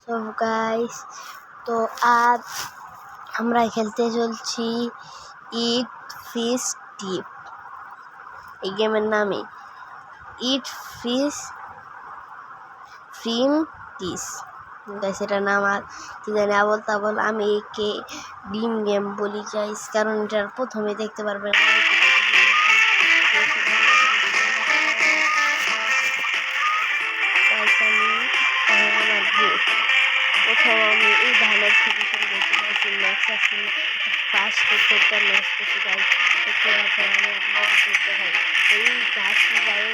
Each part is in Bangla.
তো গাইস, তো আজ আমরা খেলতে চলছি ইট ফিশ টিপ। এই গেমের নামে ইট ফিশ ফ্রিম টিস। গাইস, এটার নাম আর কি জানি আবল তাবল। আমি একে ডিম গেম বলি গাইস, কারণ এটার প্রথমে দেখতে পারবেন প্রথম আমি এই ধানের থেকে শুরু করছি। ম্যাক্স আসছি ফার্স্ট সেটটা ম্যাক্স করছি গাইস। দেখতে পাচ্ছেন আমি আপনাদের দেখাই এই গাছটি যাই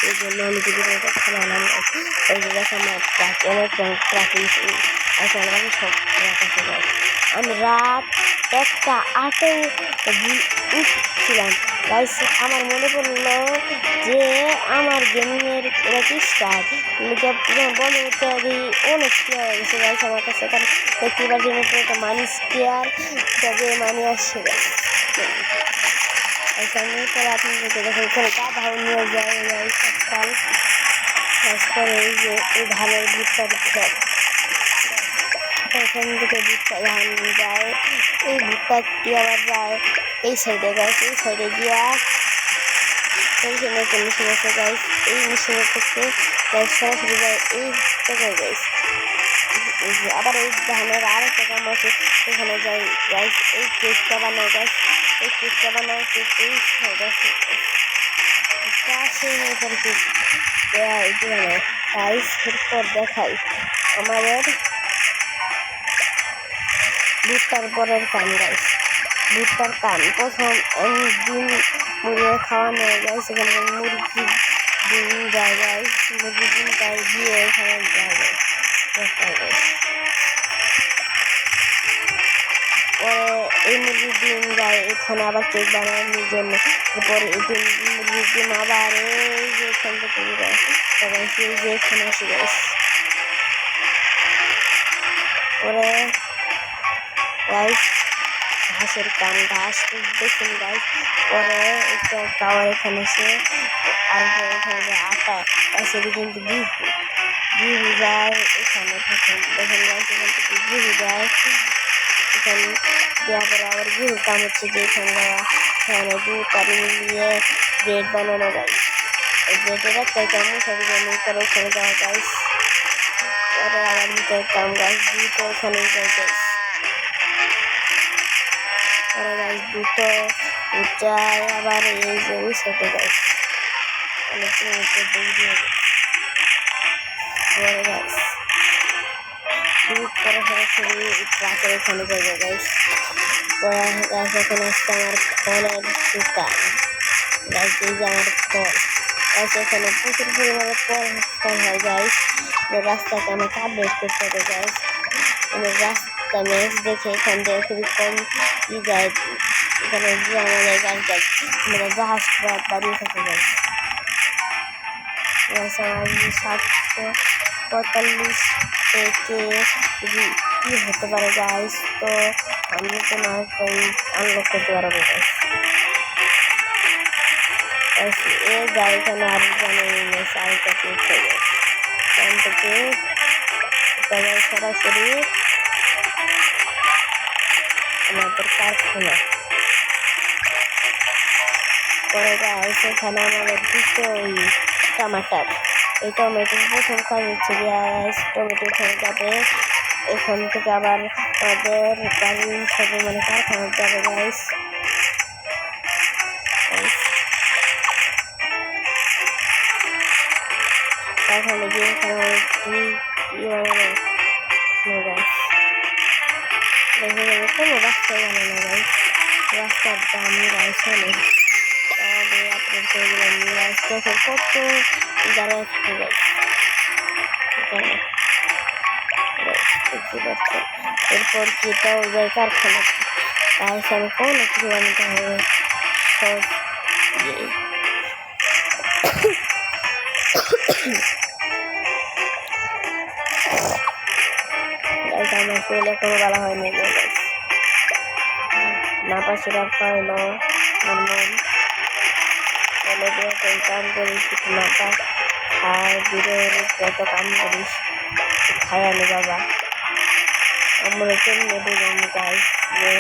এই জন্য আমি ভিডিওটা খেলাম। এই যে দেখো আমার অনেক ট্রাকিং আছে, আমাকে সব রাখা যায়। আমি রাত 1:08 উঠছিলাম গাইস। আমার মনে পড়লো যে আমার গেমিংয়ের এটা কি স্টার্ট বন্ধ করতে দিই অনেক স্কেয়ার হয়ে গেছে গাইস আমার কাছে। কারণ দেখতে পাচ্ছি একটা মানি স্কেয়ার তবে মানি আসছে আমি পরে আপনাদেরকে দেখো এখানে গাধাও নিয়ে যায় গাইস। সকাল তারপরে এই যে এই ধানের ভুট্টার ক্ষেত, এখান থেকে ভুট্টা ধান যায়। এই ভুট্টাটি আবার যায় এই সাইডে গাইস। এই সাইডে গিয়া একটা মেশিন আছে গাইস। এই মেশিনের থেকে গাইস সরাসরি যায় এই জায়গায় গাইস। আবার এই ধানের আর একটা কাম আছে, এখানে যাই গাইস। এই কেকটা বানায় গাইস, এই কেকটা বানায় এই সাইড আছে গাইস। এরপর দেখাই আমাদের ভুট্টার পরের কাম গাইস। ভুট্টার কাম প্রথম ডিম মুরগি খাওয়ানো যায়। সেখানে মুরগি ডিম যায় গাইস। মুরগি ডিম যায় দিয়ে এখানে যায় পরে এই মুরগির ডিম যায় এখানে আবার কেক বানানোর জন্য। এরপরে এই মুরগির ডিম আবার এই যে এখান থেকে এই যে এখানে আসে গাইস। পরে গাইস ঘাসের কাম, ঘাস দেখুন গাইস। পরে একটা টাওয়ার এখানে এসে আর এখানে আটা আছে কিন্তু বিহু যায় এখানে দেখুন গাইস। এখান থেকে বিহু যায় এখানে দেওয়ার পরে আবার বিহুর কাম হচ্ছে যে এখানে দুধ আর মিলিয়ে ব্রেড বানানো গাইস। এই ব্রেডের একটাই কাম সব করে ওখানে যাওয়া গাইস। পরে আবার দুটোর কাম গাইস, দুটো ওখানে যায় গাইস। পরে গাইস দুটো যায় আবার এই যে ওই সাইডে গাইস অনেক দৌড়িয়ে পরে গাইস দুধ পরে সরাসরি ট্রাকের এখানে যাবে গাইস। পরে গাইস এখানে আসছে আমার ফলের দোকান গাইস। এই যে আমার ফল গাইস, এখানে প্রচুর পরিমাণে ফল হয় গাইস। রাস্তাকে আমার আপডেট করতে হবে গাইস। আমি রাস্তা ম্যাচ দেখে এখান থেকে খুবই কম যায় এখানে গিয়ে আমাদের গাছ গাছ আমরা জাহাজ দাঁড়িয়ে থাকে গাইস। আমার 745 থেকে কি হতে পারে গাইস। তো আমি তো না আনলক করতে পারবো গাইস। এ যাই এখানে আর জানি সাইডটাকে এখান থেকে সরাসরি আমাদের কারখানা। পরে গাইস এখানে আমাদের দুটো টমাটার, এই টমেটোর প্রথম কাজ হচ্ছে গাইস টমেটো এখানে যাবে। এখান থেকে আবার আমাদের গাড়ি সবে মানে কারখানা যাবে গাইস। কারখানা গিয়ে এখানে কোনো রাস্তায় জানে না গাইস। রাস্তার দাম গাইস অনেক আপনার গাইস দেখেন কত যারা একটু গাইস দেখতে পাচ্ছেন। এরপর কি এটাও যায় কারখানা গাইস। আমি কোনো কিছু বানাতে হবে সব আমার শরীরে কোনো বলা হয়নি গাইস। পাশে রাখা হলো হরমোন বলে দিয়ে তুই কাম করিস মাথা আর বিরোধ যত কাম করিস খায়ানি বাবা আমরা কেমনে দিলাম গাছ যে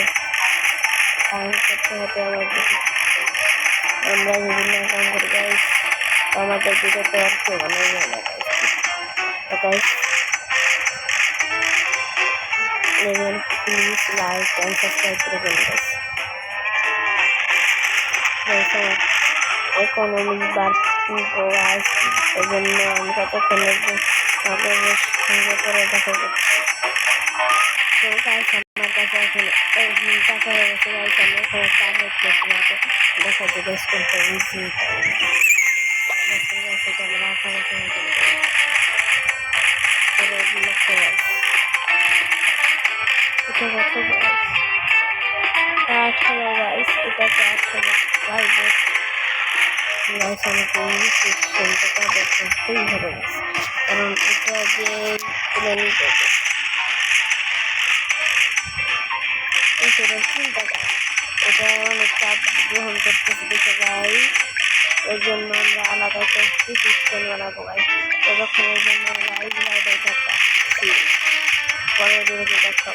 কাম করতে হতে আমাদের আমরা বিভিন্ন কাম করি গাইস আমাদের ভিডিওতে আর কেউ বানাই যায় না guys please like and subscribe করে দেন গাইস ইকোনমিক বাড়বো গাইস এই জন্য আমি ততক্ষণ আপনাদের সঙ্গে করে দেখা করছি তো গাইস আমার কাছে এখন টাকা হয়ে গেছে গাইস আমি এখানে টার্গেট করতে দেখাতে বেশ করতে ইজি সেটা আমার রাখা হতে হবে এটা কত আঠারো গাইস এটাকে 18 গাইস আমাকে ইংলিশ সেন্টারটা দেখতেই হবে কারণ এটা যে তুলে নিতে এটা অনেক চাপ গ্রহণ করতেছে দেখে যাই এর জন্য আমরা আলাদা একটা সিস্টেম বানাবো গাই ততক্ষণের জন্য লাইভ লাইভ একটা পরে দেখা